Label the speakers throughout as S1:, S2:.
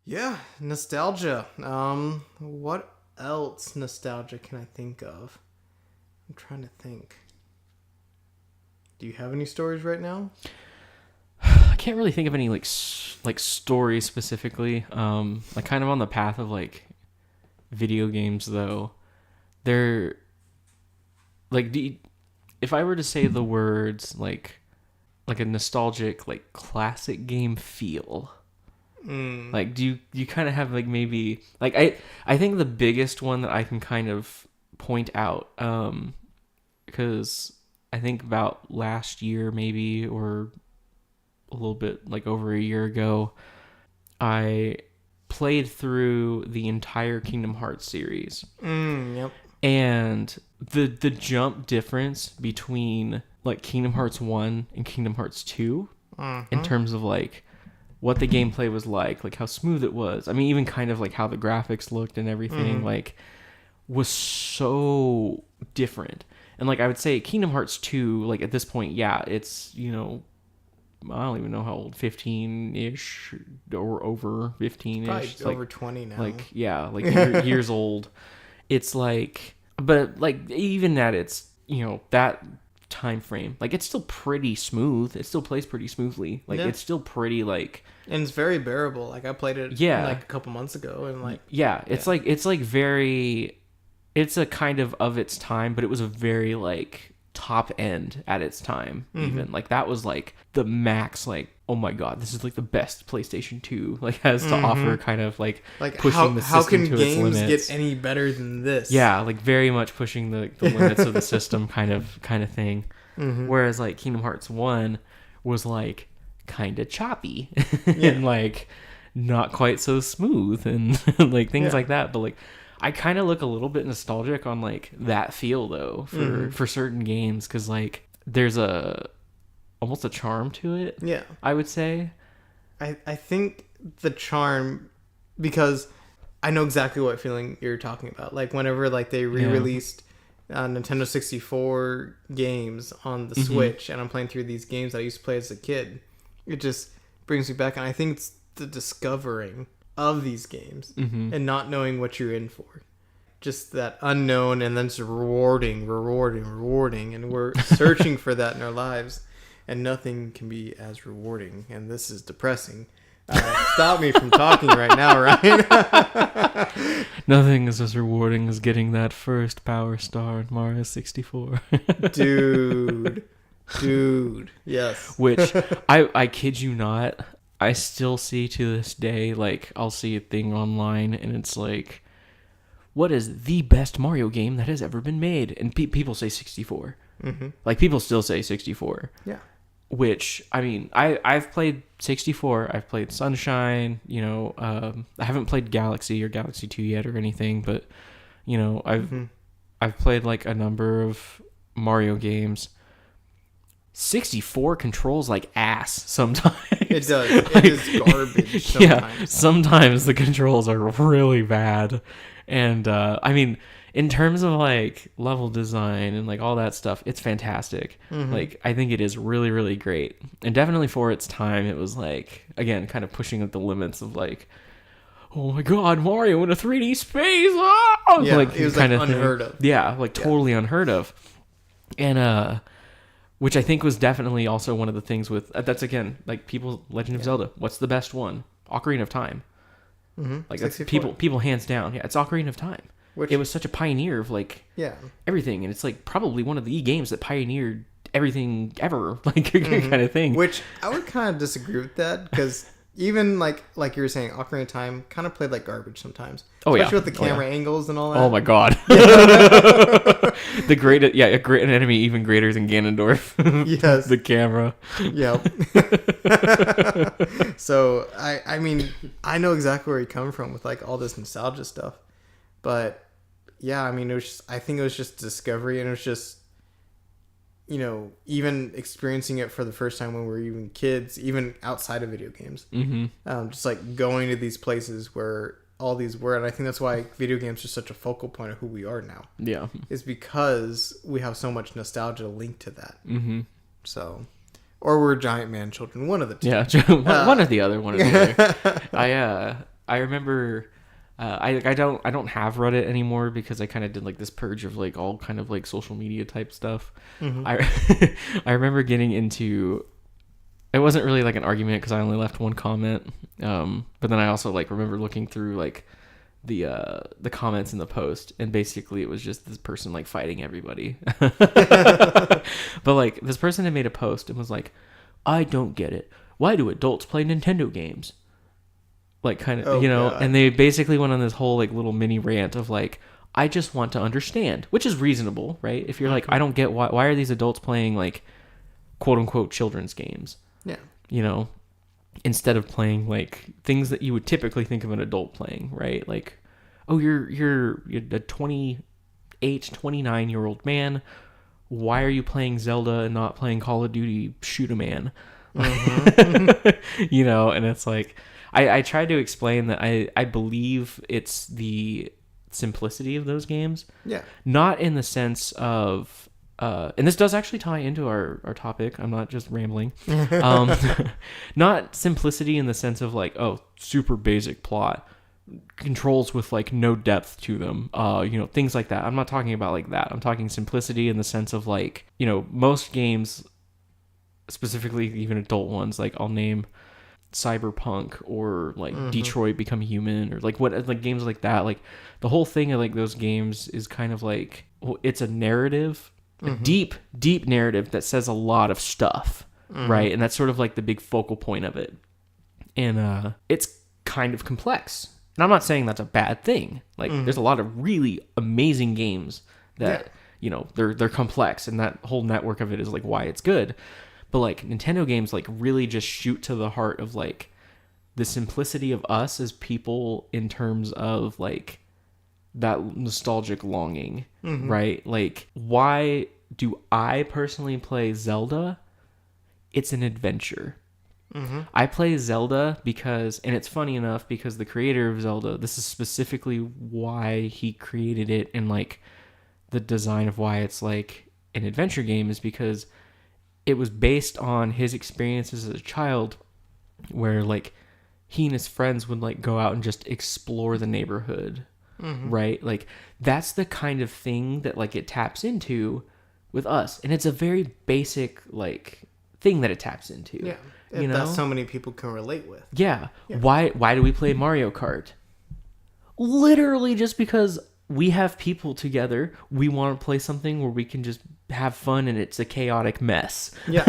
S1: Yeah, nostalgia. What else nostalgia can I think of? I'm trying to think. Do you have any stories right now?
S2: I can't really think of any like stories specifically. Like kind of on the path of like video games though. They're like if I were to say the words like a nostalgic like classic game feel. Like do you kind of have like maybe like I think the biggest one that I can kind of point out because I think about last year maybe or a little bit like over a year ago I played through the entire Kingdom Hearts series.
S1: Yep.
S2: And the jump difference between like Kingdom Hearts 1 and Kingdom Hearts 2 in terms of like what the gameplay was like how smooth it was. I mean, even kind of like how the graphics looked and everything like was so different. And like I would say Kingdom Hearts 2, like at this point, yeah, it's, you know, I don't even know how old, 15-ish or over 15-ish.
S1: Probably over 20 now.
S2: Like, yeah, like years old. It's like, but like even at its, you know, that time frame, like it's still pretty smooth. It still plays pretty smoothly. Like it's still pretty like,
S1: and it's very bearable. Like I played it like a couple months ago and like
S2: it's like very, it's a kind of its time, but it was a very like top end at its time. Even like that was like the max, like, oh my god, this is like the best PlayStation 2 like has to offer, kind of like pushing the system to its limits. How can games
S1: get any better than this?
S2: Yeah, like very much pushing the limits of the system kind of thing. Whereas like Kingdom Hearts 1 was like kind of choppy and like not quite so smooth and like things like that. But like I kind of look a little bit nostalgic on like that feel though for certain games, because like there's almost a charm to it. Yeah, I would say.
S1: I think the charm, because I know exactly what feeling you're talking about. Like whenever like they re-released Nintendo 64 games on the Switch, and I'm playing through these games that I used to play as a kid, it just brings me back. And I think it's the discovering of these games and not knowing what you're in for. Just that unknown, and then just rewarding, and we're searching for that in our lives, and nothing can be as rewarding, and this is depressing. Stop me from talking right now, Ryan.
S2: Nothing is as rewarding as getting that first Power Star in Mario 64.
S1: Dude, yes.
S2: Which, I kid you not, I still see to this day, like, I'll see a thing online, and it's like, what is the best Mario game that has ever been made? And people say 64. Like, people still say 64. Yeah. Which, I mean, I've played 64, I've played Sunshine, you know, I haven't played Galaxy or Galaxy 2 yet or anything, but, you know, I've played, like, a number of Mario games. 64 controls like ass sometimes.
S1: It does. It is garbage sometimes.
S2: Yeah, sometimes the controls are really bad. And, I mean, in terms of, like, level design and, like, all that stuff, it's fantastic. Like, I think it is really, really great. And definitely for its time, it was, like, again, kind of pushing at the limits of, like, oh my god, Mario in a 3D space! Oh!
S1: Yeah,
S2: like,
S1: it was, like, unheard of.
S2: Yeah, like, totally unheard of. And, which I think was definitely also one of the things with... that's, again, like, people... Legend of Zelda. What's the best one? Ocarina of Time. Like, that's people hands down. Yeah, it's Ocarina of Time. Which, it was such a pioneer of, like, everything. And it's, like, probably one of the games that pioneered everything ever. Like, kind of thing.
S1: Which, I would kind of disagree with that. Because even, like you were saying, Ocarina of Time kind of played like garbage sometimes. Especially with the camera angles and all that.
S2: Oh, my god. A great enemy even greater than Ganondorf.
S1: Yes.
S2: The camera.
S1: Yep. So, I mean, I know exactly where you come from with, like, all this nostalgia stuff. But, yeah, I mean, I think it was just discovery, and it was just, you know, even experiencing it for the first time when we were even kids, even outside of video games. Just, like, going to these places where all these were, and I think that's why video games are such a focal point of who we are now. Yeah. Is because we have so much nostalgia linked to that. So, or we're giant man children, one of the two.
S2: Yeah, one or the other, one or the other. I remember I don't have Reddit anymore because I kind of did like this purge of like all kind of like social media type stuff. I remember getting into, it wasn't really like an argument because I only left one comment, but then I also like remember looking through like the comments in the post, and basically it was just this person like fighting everybody. But like this person had made a post and was like, I don't get it, why do adults play Nintendo games? Like kind of, God. And they basically went on this whole like little mini rant of like, I just want to understand, which is reasonable, right? If you're like, I don't get why are these adults playing like quote unquote children's games? Yeah. Instead of playing like things that you would typically think of an adult playing, right? Like, oh, you're a 28, 29-year-old man. Why are you playing Zelda and not playing Call of Duty Shoot-A-Man? And it's like, I tried to explain that I believe it's the simplicity of those games. Yeah. Not in the sense of, and this does actually tie into our topic. I'm not just rambling. Not simplicity in the sense of like, oh, super basic plot, controls with like no depth to them, things like that. I'm not talking about like that. I'm talking simplicity in the sense of like, most games, specifically even adult ones, like I'll name Cyberpunk or like Detroit Become Human or like what, like games like that. Like the whole thing of like those games is kind of like, well, it's a narrative. A deep narrative that says a lot of stuff, right? And that's sort of like the big focal point of it. And it's kind of complex. And I'm not saying that's a bad thing. Like, there's a lot of really amazing games that, they're complex, and that whole network of it is like why it's good. But like Nintendo games like really just shoot to the heart of like the simplicity of us as people in terms of like that nostalgic longing, right? Like, why do I personally play Zelda? It's an adventure. I play Zelda because, and it's funny enough, because the creator of Zelda, this is specifically why he created it, and like the design of why it's like an adventure game is because it was based on his experiences as a child, where like he and his friends would like go out and just explore the neighborhood. Right? Like that's the kind of thing that like it taps into with us. And it's a very basic like thing that it taps into. Yeah.
S1: That so many people can relate with.
S2: Yeah. Why do we play Mario Kart? Literally just because we have people together. We want to play something where we can just have fun and it's a chaotic mess. Yeah.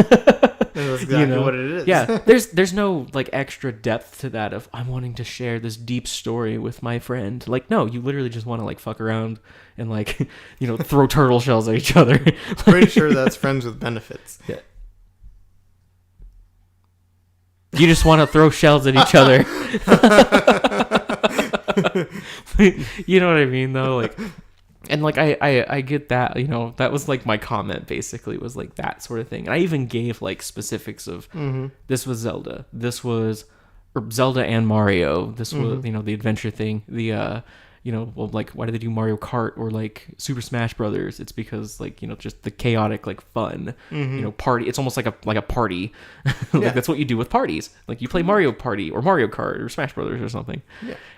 S1: That's exactly what it is.
S2: Yeah. There's no like extra depth to that of I'm wanting to share this deep story with my friend. Like, no, you literally just want to like fuck around and like, throw turtle shells at each other.
S1: Pretty sure that's friends with benefits.
S2: Yeah. You just want to throw shells at each other. You know what I mean, though? Like, and like I get that, that was like my comment basically, was like that sort of thing. And I even gave like specifics of this was Zelda, this was Zelda and Mario, this was the adventure thing, the well, like why do they do Mario Kart or like Super Smash Brothers? It's because like just the chaotic like fun party. It's almost like a party. Like that's what you do with parties. Like you play Mario Party or Mario Kart or Smash Brothers or something.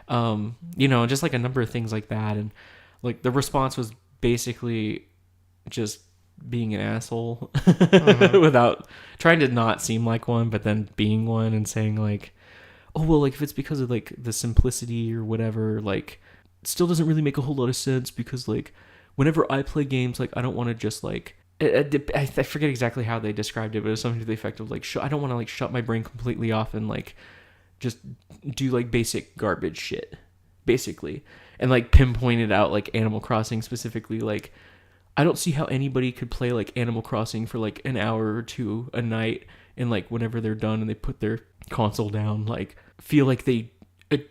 S2: Just like a number of things like that. And like the response was basically just being an asshole without trying to not seem like one, but then being one and saying like, oh well, like if it's because of like the simplicity or whatever, like it still doesn't really make a whole lot of sense, because like whenever I play games, like I don't want to just like I forget exactly how they described it, but it was something to the effect of like I don't want to like shut my brain completely off and like just do like basic garbage shit basically, and like pinpointed out like Animal Crossing specifically. Like I don't see how anybody could play like Animal Crossing for like an hour or two a night, and like whenever they're done and they put their console down, like feel like they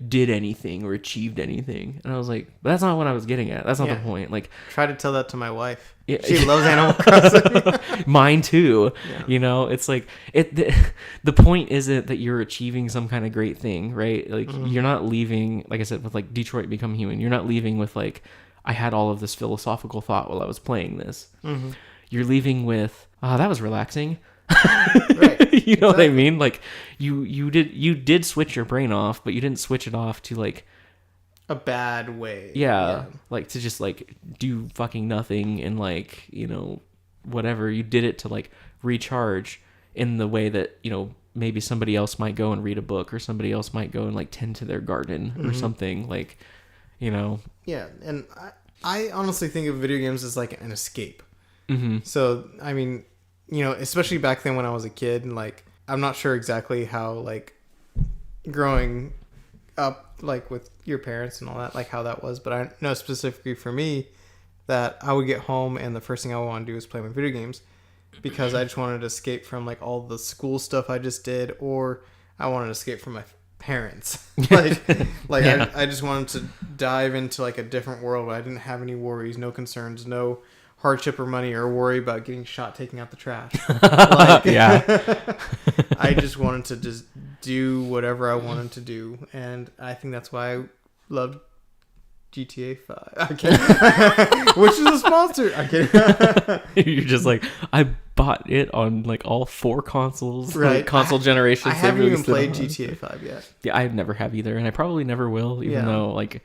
S2: did anything or achieved anything. And I was like, but that's not what I was getting at. That's not the point. Like,
S1: try to tell that to my wife. Yeah. She loves Animal Crossing.
S2: Mine too. Yeah. It's like the point isn't that you're achieving some kind of great thing, right? Like you're not leaving, like I said, with like Detroit Become Human, you're not leaving with like, I had all of this philosophical thought while I was playing this. You're leaving with, that was relaxing.
S1: Right.
S2: You know what I mean? Like you did switch your brain off, but you didn't switch it off to like
S1: a bad way.
S2: Yeah, like to just like do fucking nothing and like, you know, whatever. You did it to like recharge in the way that, you know, maybe somebody else might go and read a book, or somebody else might go and like tend to their garden or something, like, you know.
S1: Yeah, and I honestly think of video games as like an escape. So, I mean, you know, especially back then when I was a kid, and like, I'm not sure exactly how like growing up like with your parents and all that, like how that was, but I know specifically for me that I would get home and the first thing I would want to do is play my video games, because I just wanted to escape from like all the school stuff I just did, or I wanted to escape from my parents. I just wanted to dive into like a different world where I didn't have any worries, no concerns, no hardship or money or worry about getting shot taking out the trash. I just wanted to just do whatever I wanted to do, and I think that's why I loved GTA 5. Okay. Which is a sponsor. Okay.
S2: You're just like, I bought it on like all 4 consoles,
S1: right?
S2: Like console generations.
S1: I haven't even played GTA 5 yet.
S2: Yeah, I never have either, and I probably never will, even though like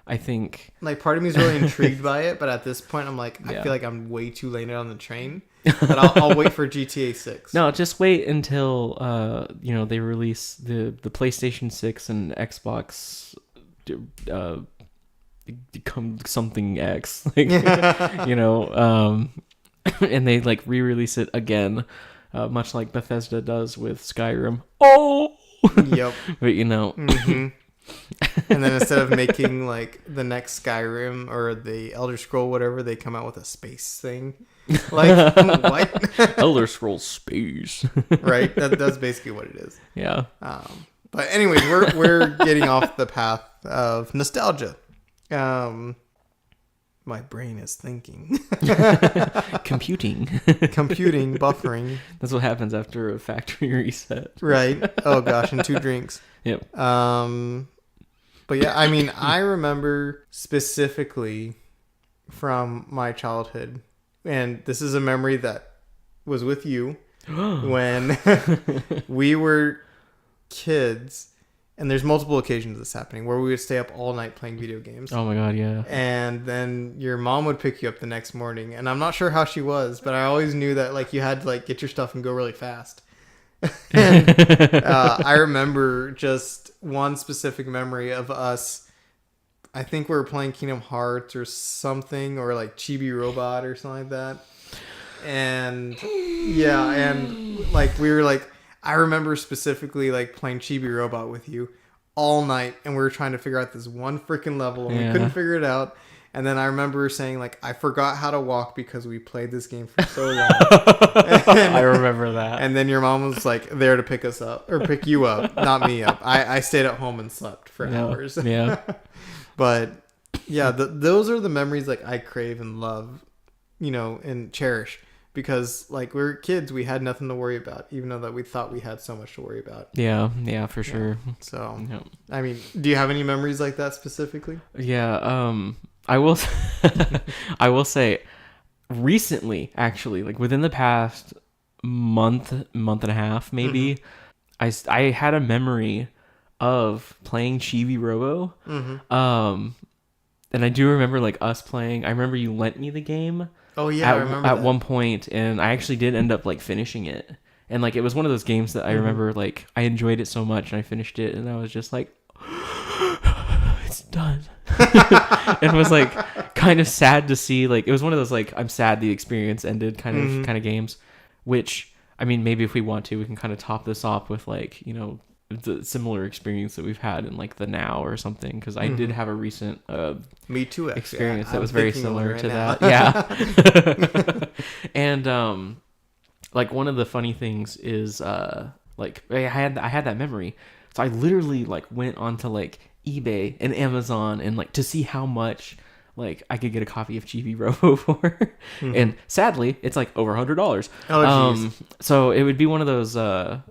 S2: I think
S1: like part of me is really intrigued by it, but at this point I'm like, I feel like I'm way too late on the train. But I'll wait for GTA 6.
S2: No, just wait until you know, they release the PlayStation 6 and Xbox become something X, like, you know, and they like re-release it again, much like Bethesda does with Skyrim. Yep. But you know.
S1: And then instead of making like the next Skyrim or the Elder Scroll whatever, they come out with a space thing. Like, what?
S2: Elder Scrolls space.
S1: Right? That's basically what it is.
S2: Yeah.
S1: But anyways, we're getting off the path of nostalgia. My brain is thinking.
S2: Computing,
S1: buffering.
S2: That's what happens after a factory reset.
S1: Right. Oh gosh, and 2 drinks.
S2: Yep.
S1: But yeah, I mean, I remember specifically from my childhood, and this is a memory that was with you when we were kids, and there's multiple occasions this happening where we would stay up all night playing video games.
S2: Oh my god, yeah.
S1: And then your mom would pick you up the next morning, and I'm not sure how she was, but I always knew that like you had to like get your stuff and go really fast. And I remember just one specific memory of us. I think we were playing Kingdom Hearts or something, or like Chibi Robot or something like that. And yeah, and like we were like, I remember specifically like playing Chibi Robot with you all night, and we were trying to figure out this one freaking level, and we couldn't figure it out. And then I remember saying, like, I forgot how to walk because we played this game for so long.
S2: I remember that.
S1: And then your mom was, like, there to pick us up. Or pick you up, not me up. I stayed at home and slept for hours.
S2: Yeah.
S1: But, yeah, those are the memories, like, I crave and love, you know, and cherish. Because, like, we were kids, we had nothing to worry about. Even though that we thought we had so much to worry about.
S2: Yeah, for sure.
S1: So, I mean, do you have any memories like that specifically?
S2: Yeah, I will I will say recently, actually, like within the past month and a half maybe, I had a memory of playing Chibi Robo. And I do remember like us playing. I remember you lent me the game.
S1: Oh yeah, I remember
S2: at one point, and I actually did end up like finishing it. And like it was one of those games that I remember like I enjoyed it so much, and I finished it, and I was just like, it's done. It was like kind of sad to see, like it was one of those like I'm sad the experience ended kind of games, which I mean maybe if we want to we can kind of top this off with like, you know, the similar experience that we've had in like the now or something, because I did have a recent
S1: me too
S2: experience that was very similar to
S1: now.
S2: that. Yeah. And like one of the funny things is like I had that memory, so I literally like went onto like eBay and Amazon and like to see how much like I could get a copy of Chibi Robo for. And sadly it's like over $100. So it would be one of those like,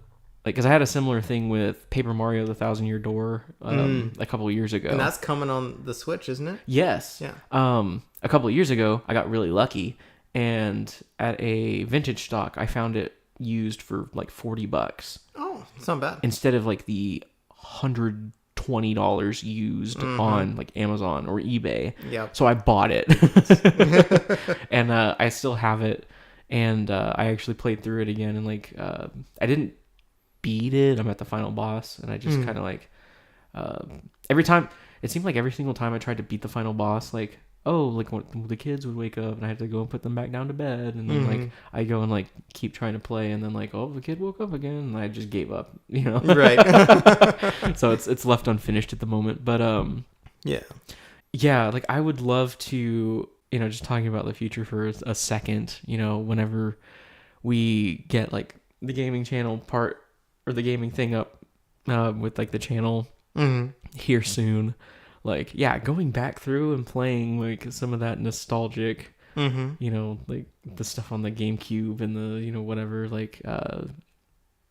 S2: because I had a similar thing with Paper Mario: The Thousand Year Door a couple of years ago,
S1: and that's coming on the Switch, isn't it?
S2: Yes.
S1: Yeah.
S2: A couple of years ago I got really lucky, and at a vintage stock I found it used for like $40
S1: Oh, it's not bad.
S2: instead of like the $120 used on like Amazon or eBay.
S1: Yep.
S2: So I bought it, and I still have it, and I actually played through it again, and like I didn't beat it. I'm at the final boss, and I just kind of like every time it seemed like every single time I tried to beat the final boss, like like when the kids would wake up and I had to go and put them back down to bed, and then like I go and like keep trying to play, and then like the kid woke up again, and I just gave up,
S1: Right.
S2: So it's left unfinished at the moment, but yeah, like I would love to, just talking about the future for a second, whenever we get like the gaming channel part or the gaming thing up with like the channel here soon. Like, yeah, going back through and playing like some of that nostalgic, like the stuff on the GameCube and the, whatever, like,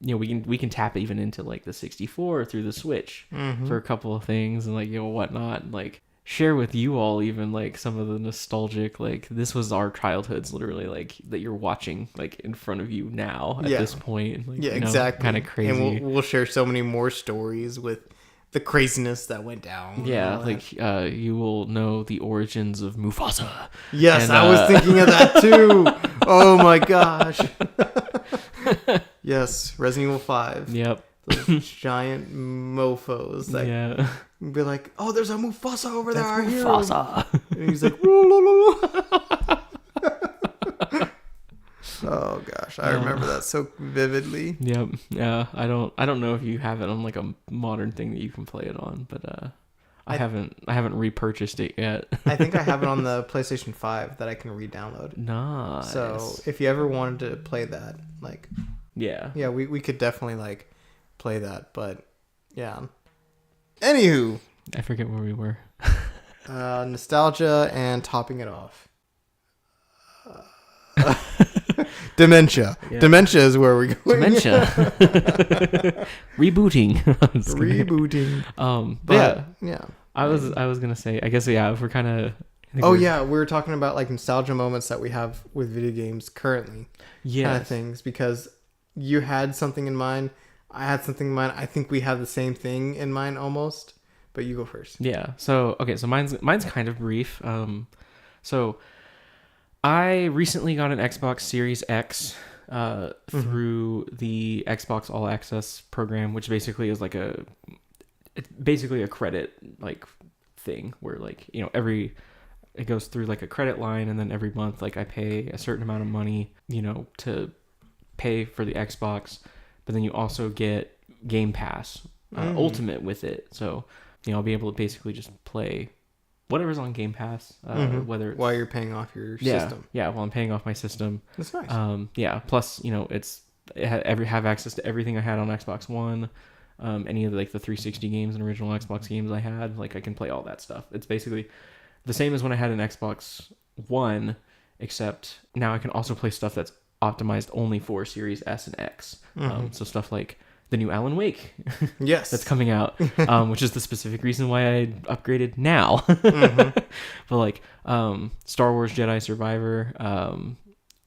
S2: we can tap even into like the 64 through the Switch for a couple of things and like, whatnot, like share with you all even like some of the nostalgic, like this was our childhoods literally, like that you're watching like in front of you now at this point. Like,
S1: exactly.
S2: Kind of crazy.
S1: And we'll share so many more stories with the craziness that went down.
S2: Yeah, like you will know the origins of Mufasa.
S1: Yes,
S2: and,
S1: I was thinking of that too. Oh my gosh. Yes, Resident Evil 5.
S2: Yep.
S1: Those giant mofos that be like, oh, there's a Mufasa over there.
S2: That's Mufasa.
S1: And he's like, "Woo." Oh gosh, I remember that so vividly.
S2: Yep. Yeah. I don't know if you have it on like a modern thing that you can play it on, but I haven't repurchased it yet.
S1: I think I have it on the PlayStation 5 that I can re-download.
S2: Nice.
S1: So if you ever wanted to play that, like, yeah, we could definitely like play that. But yeah. Anywho,
S2: I forget where we were.
S1: Nostalgia and topping it off. Dementia. Yeah. Dementia is where we're going.
S2: Dementia. Rebooting.
S1: Rebooting.
S2: Yeah. I was gonna say, I guess, if we're kind of.
S1: We were talking about like nostalgia moments that we have with video games currently.
S2: Yeah.
S1: Kind of things, because you had something in mind. I had something in mind. I think we have the same thing in mind almost. But you go first.
S2: Yeah. So mine's kind of brief. So I recently got an Xbox Series X through the Xbox All Access program, which basically is like it's basically a credit like thing where like, it goes through like a credit line, and then every month like I pay a certain amount of money, to pay for the Xbox, but then you also get Game Pass Ultimate with it. So, I'll be able to basically just play whatever's on Game Pass, whether it's,
S1: while you're paying off your system.
S2: Yeah, while I'm paying off my system.
S1: That's nice.
S2: Plus, have access to everything I had on Xbox One, any of like the 360 games and original Xbox games I had, like I can play all that stuff. It's basically the same as when I had an Xbox One, except now I can also play stuff that's optimized only for Series S and X. So stuff like the new Alan Wake,
S1: yes,
S2: that's coming out, which is the specific reason why I upgraded now. But like Star Wars Jedi Survivor,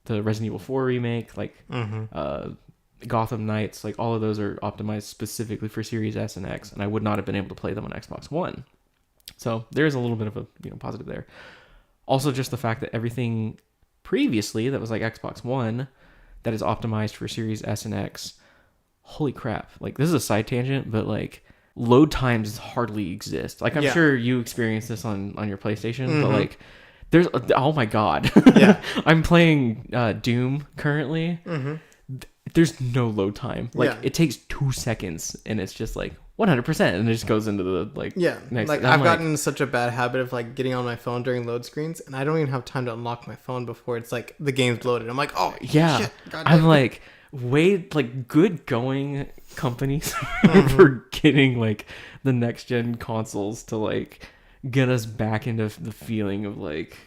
S2: the Resident Evil 4 remake, like Gotham Knights, like all of those are optimized specifically for Series S and X, and I would not have been able to play them on Xbox One. So there's a little bit of a positive there. Also, just the fact that everything previously that was like Xbox One that is optimized for Series S and X. Holy crap. Like, this is a side tangent, but like load times hardly exist. Like, I'm sure you experienced this on your PlayStation, but like there's, oh my God. Yeah. I'm playing Doom currently. There's no load time. Like, it takes 2 seconds and it's just like 100%, and it just goes into the like next.
S1: Like, I've gotten in such a bad habit of like getting on my phone during load screens, and I don't even have time to unlock my phone before it's like the game's loaded. I'm like, oh yeah, shit, I'm
S2: like, wait, like, good going companies for getting like the next gen consoles to like get us back into the feeling of like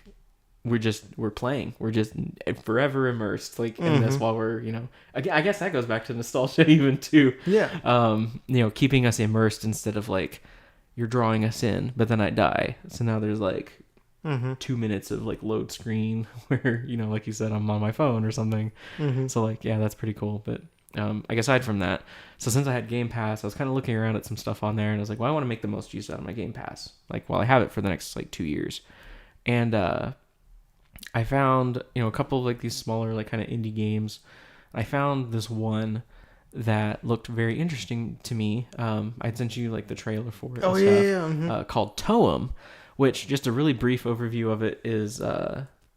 S2: we're playing, we're just forever immersed like in this while we're, I guess that goes back to nostalgia even too. Keeping us immersed instead of like you're drawing us in, but then I die, so now there's like 2 minutes of like load screen where, you know, like you said, I'm on my phone or something. So like, yeah, that's pretty cool. But like aside from that, so since I had Game Pass, I was kind of looking around at some stuff on there, and I was like, well, I want to make the most use out of my Game Pass, like while I have it for the next like 2 years. And I found, you know, a couple of like these smaller like kind of indie games. I found this one that looked very interesting to me. I'd sent you like the trailer for it. Called Toem, which, just a really brief overview of it, is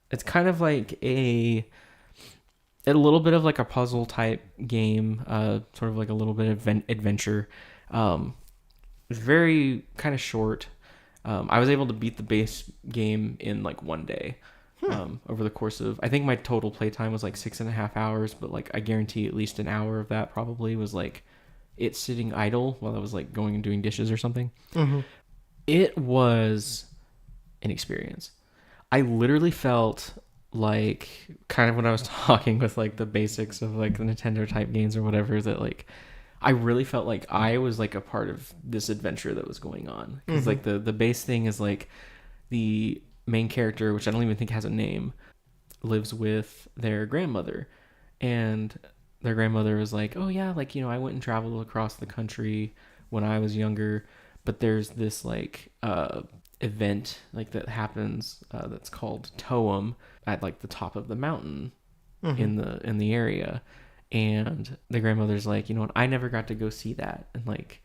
S2: it's kind of like a little bit of like a puzzle type game, sort of like a little bit of adventure. It's very kind of short. I was able to beat the base game in like one day. Over the course of, I think my total playtime was like 6.5 hours, but like I guarantee at least an hour of that probably was like it sitting idle while I was like going and doing dishes or something. It was an experience. I literally felt like, kind of when I was talking with like the basics of like the Nintendo type games or whatever, that like I really felt like I was like a part of this adventure that was going on. Because like the base thing is like the main character, which I don't even think has a name, lives with their grandmother, and their grandmother was like, oh yeah, like, you know, I went and traveled across the country when I was younger, but there's this like event like that happens that's called Toem at like the top of the mountain in the area, and the grandmother's like, you know what, I never got to go see that, and like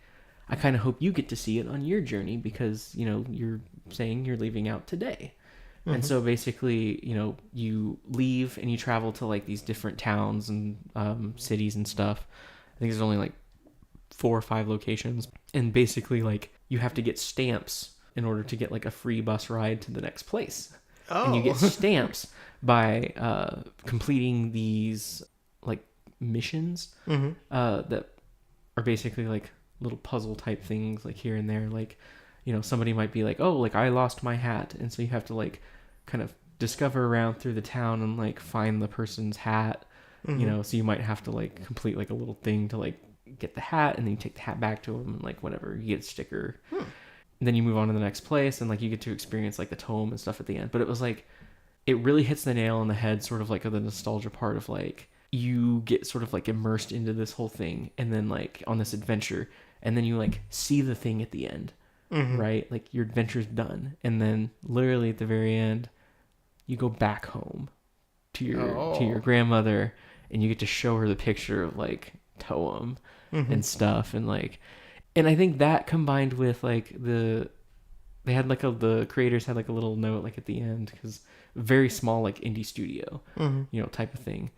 S2: I kind of hope you get to see it on your journey, because, you know, you're saying you're leaving out today. And so basically, you know, you leave and you travel to like these different towns and cities and stuff. I think there's only like 4 or 5 locations. And basically, like, you have to get stamps in order to get like a free bus ride to the next place. And you get stamps by completing these like missions that are basically like little puzzle type things, like here and there. Like, you know, somebody might be like, oh, like I lost my hat, and so you have to like kind of discover around through the town and like find the person's hat. You know, so you might have to like complete like a little thing to like get the hat, and then you take the hat back to them, and like whatever, you get a sticker. And then you move on to the next place, and like you get to experience like the tome and stuff at the end. But it was like, it really hits the nail on the head, sort of like of the nostalgia part of like, you get sort of like immersed into this whole thing, and then like on this adventure, and then you like see the thing at the end. Right? Like your adventure's done, and then literally at the very end, you go back home to your grandmother, and you get to show her the picture of like Toem and stuff, and like, and I think that combined with like the creators had like a little note like at the end, because very small like indie studio, you know, type of thing,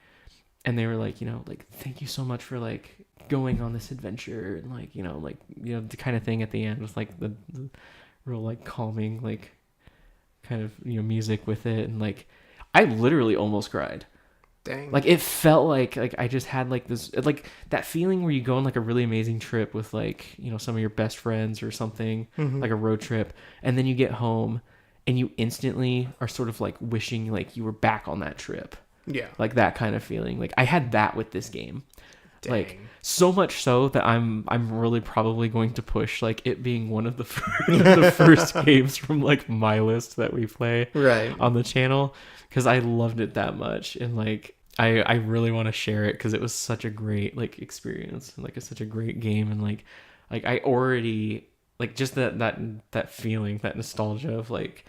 S2: and they were like, you know, like, thank you so much for like going on this adventure, and like, you know, the kind of thing at the end with like the real like calming like kind of, you know, music with it, and like I literally almost cried.
S1: Dang.
S2: Like it felt like I just had like this, like that feeling where you go on like a really amazing trip with like, you know, some of your best friends or something, like a road trip, and then you get home and you instantly are sort of like wishing like you were back on that trip.
S1: Yeah.
S2: Like that kind of feeling. Like I had that with this game.
S1: Dang.
S2: Like so much so that I'm really probably going to push like it being one of the the first games from like my list that we play on the channel, because I loved it that much, and like I really want to share it because it was such a great like experience, and like it's such a great game, and like I already like just that feeling, that nostalgia of like,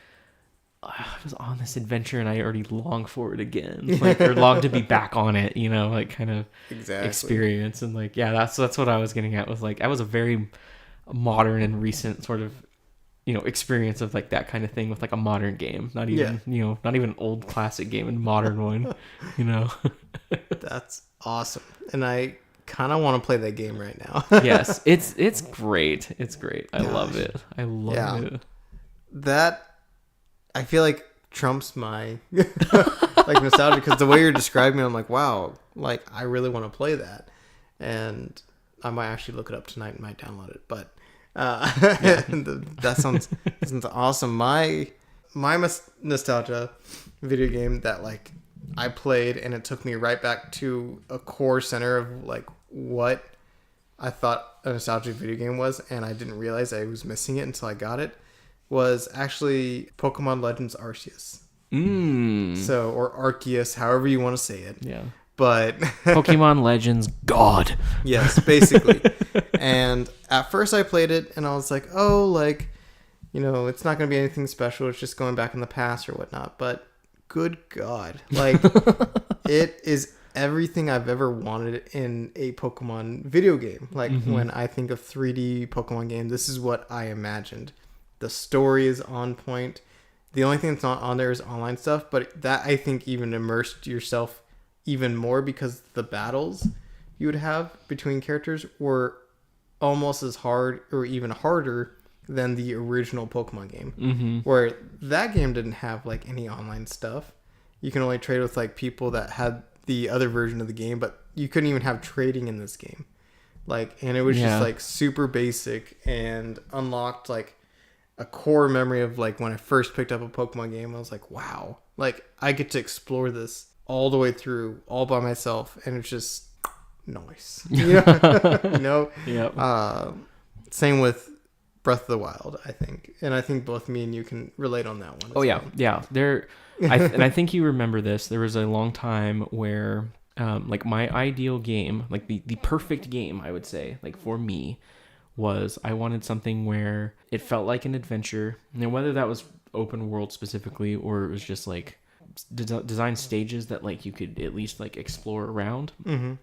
S2: I was on this adventure and I already long for it again, like, or long to be back on it, you know, like kind of experience. And like, yeah, that's what I was getting at with like, I was a very modern and recent sort of, you know, experience of like that kind of thing with like a modern game, not even, you know, not even an old classic game, and modern one, you know.
S1: That's awesome. And I kind of want to play that game right now.
S2: Yes, it's great. It's great. I love it. I love it.
S1: That, I feel like trumps my like nostalgia, because the way you're describing it, I'm like, wow, like I really want to play that, and I might actually look it up tonight and might download it. But that sounds awesome. My nostalgia video game that like I played, and it took me right back to a core center of like what I thought a nostalgic video game was, and I didn't realize I was missing it until I got it. was actually Pokemon Legends Arceus.
S2: Mm.
S1: So, or Arceus, however you want to say it.
S2: Yeah.
S1: But
S2: Pokemon Legends God.
S1: Yes, basically. And at first I played it and I was like, oh, like, you know, it's not going to be anything special. It's just going back in the past or whatnot. But good God, like, it is everything I've ever wanted in a Pokemon video game. Like, when I think of 3D Pokemon game, this is what I imagined. The story is on point. The only thing that's not on there is online stuff, but that, I think, even immersed yourself even more because the battles you would have between characters were almost as hard or even harder than the original Pokemon game. Where that game didn't have, like, any online stuff. You can only trade with, like, people that had the other version of the game, but you couldn't even have trading in this game. Like, and it was just, like, super basic and unlocked, like, a core memory of, like, when I first picked up a Pokemon game. I was like, wow, like, I get to explore this all the way through all by myself, and it's just nice. You know? You know?
S2: Yep.
S1: Same with Breath of the Wild, I think. And I think both me and you can relate on that one.
S2: Oh, yeah. Well. Yeah. And I think you remember this. There was a long time where, like, my ideal game, like the perfect game, I would say, like, for me, was I wanted something where it felt like an adventure. And whether that was open world specifically, or it was just, like, design stages that, like, you could at least, like, explore around. You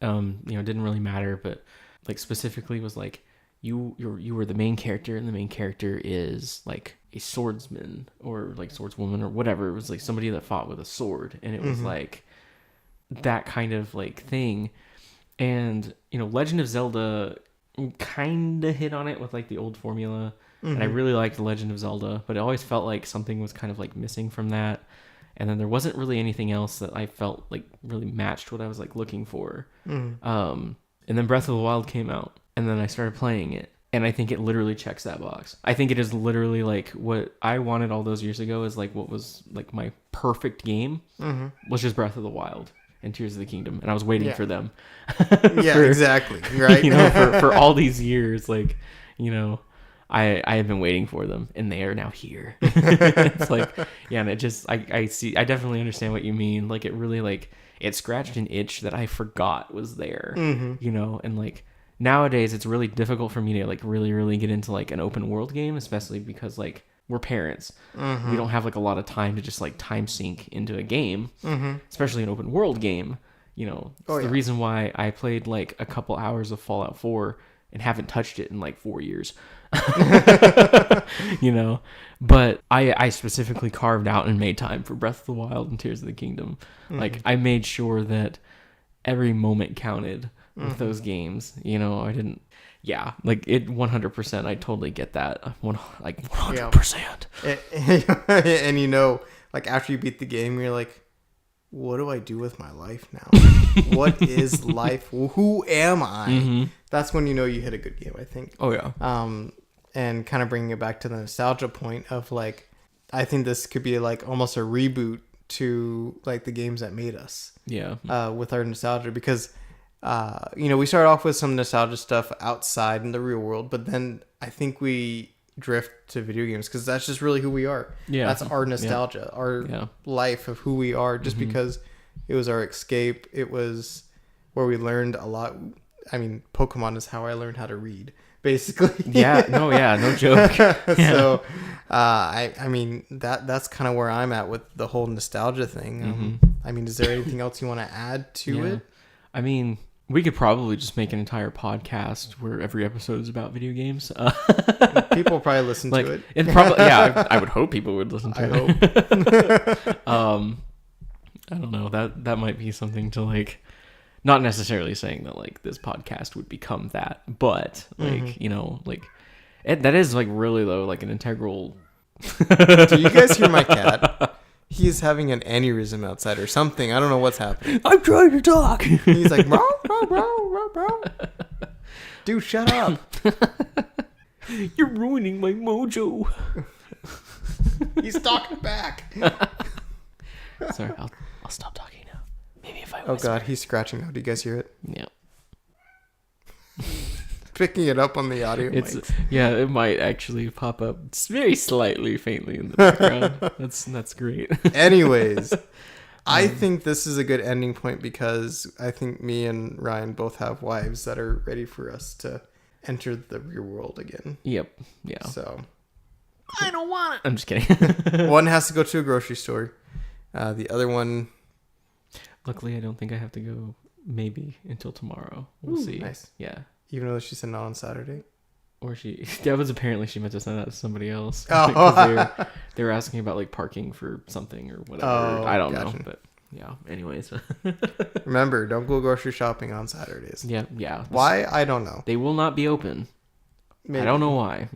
S2: know, it didn't really matter, but, like, specifically was, like, you were the main character, and the main character is, like, a swordsman or, like, swordswoman or whatever. It was, like, somebody that fought with a sword, and it was like that kind of, like, thing. And, you know, Legend of Zelda kind of hit on it with, like, the old formula, and I really liked Legend of Zelda, but it always felt like something was kind of, like, missing from that. And then there wasn't really anything else that I felt like really matched what I was, like, looking for. And then Breath of the Wild came out, and then I started playing it, and I think it literally checks that box. I think it is literally, like, what I wanted all those years ago is, like, what was, like, my perfect game was just Breath of the Wild and Tears of the Kingdom, and I was waiting for them.
S1: Exactly. Right.
S2: You know, for all these years, like, you know, I have been waiting for them, and they are now here. It's like, yeah, and it just, I definitely understand what you mean. Like, it really, like, it scratched an itch that I forgot was there, you know, and, like, nowadays it's really difficult for me to, like, really get into, like, an open world game, especially because, like, we're parents. We don't have, like, a lot of time to just, like, time sink into a game, especially an open world game, you know. It's the reason why I played, like, a couple hours of Fallout 4 and haven't touched it in, like, 4 years. You know, but I specifically carved out and made time for Breath of the Wild and Tears of the Kingdom. Like, I made sure that every moment counted with those games, you know. I didn't, like, it 100%, I totally get that, like 100%.
S1: And, you know, like, after you beat the game, you're like, what do I do with my life now? What is life? Who am I? That's when you know you hit a good game, I think.
S2: Oh, yeah.
S1: And kind of bringing it back to the nostalgia point of, like, I think this could be, like, almost a reboot to, like, the games that made us.
S2: Yeah.
S1: With our nostalgia, because, you know, we started off with some nostalgia stuff outside in the real world, but then I think we drift to video games because that's just really who we are. Yeah. That's our nostalgia, our life of who we are, just because it was our escape. It was where we learned a lot. I mean, Pokemon is how I learned how to read, basically.
S2: No joke.
S1: So, I mean, that's kind of where I'm at with the whole nostalgia thing. I mean, is there anything else you want to add to it?
S2: I mean, we could probably just make an entire podcast where every episode is about video games.
S1: People probably listen to it.
S2: It probably, I would hope people would listen to it. I don't know. That might be something to, like, not necessarily saying that, like, this podcast would become that, but, like, you know, like, that is, like, really, though, like, an integral.
S1: Do you guys hear my cat? He's having an aneurysm outside or something. I don't know what's happening.
S2: I'm trying to talk.
S1: He's like, bro, bro, bro, bro, bro. Dude, shut up.
S2: You're ruining my mojo.
S1: He's talking back.
S2: Sorry, I'll stop talking now. Maybe if I
S1: whisper. Oh, God, he's scratching now. Do you guys hear it?
S2: Yeah.
S1: picking it up on the audio mics.
S2: Yeah, it might actually pop up very slightly faintly in the background. That's great.
S1: Anyways, I think this is a good ending point because I think me and Ryan both have wives that are ready for us to enter the real world again.
S2: Yep. Yeah.
S1: So
S2: I don't want it. I'm just kidding.
S1: one has to go to a grocery store. The other one...
S2: Luckily, I don't think I have to go maybe until tomorrow. We'll see.
S1: Nice.
S2: Yeah.
S1: Even though she sent it on Saturday.
S2: Or that was apparently she meant to send that to somebody else.
S1: Oh.
S2: They were asking about like parking for something or whatever.
S1: Oh,
S2: I don't
S1: gotcha.
S2: know. But yeah. Anyways.
S1: Remember, don't go grocery shopping on Saturdays.
S2: Yeah.
S1: Why? I don't know.
S2: They will not be open. Maybe. I don't know why.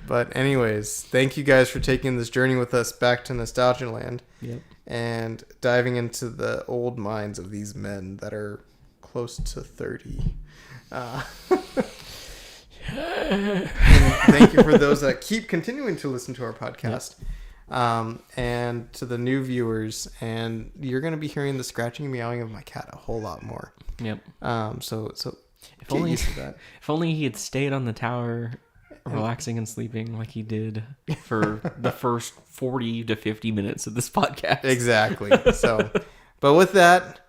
S1: But anyways, thank you guys for taking this journey with us back to Nostalgia Land.
S2: Yep.
S1: And diving into the old minds of these men that are close to 30. And thank you for those that keep continuing to listen to our podcast. Yep. And to the new viewers, and you're going to be hearing the scratching and meowing of my cat a whole lot more.
S2: Yep.
S1: So
S2: if only he had stayed on the tower relaxing and sleeping like he did for the first 40 to 50 minutes of this podcast.
S1: Exactly. So, but with that,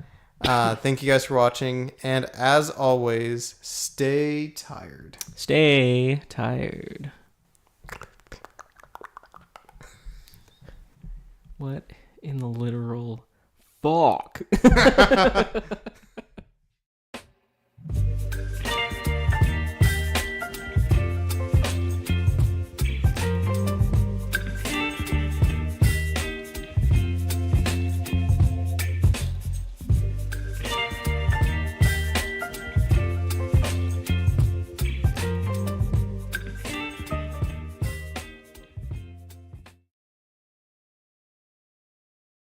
S1: thank you guys for watching. And as always, stay tired.
S2: Stay tired. What in the literal fuck?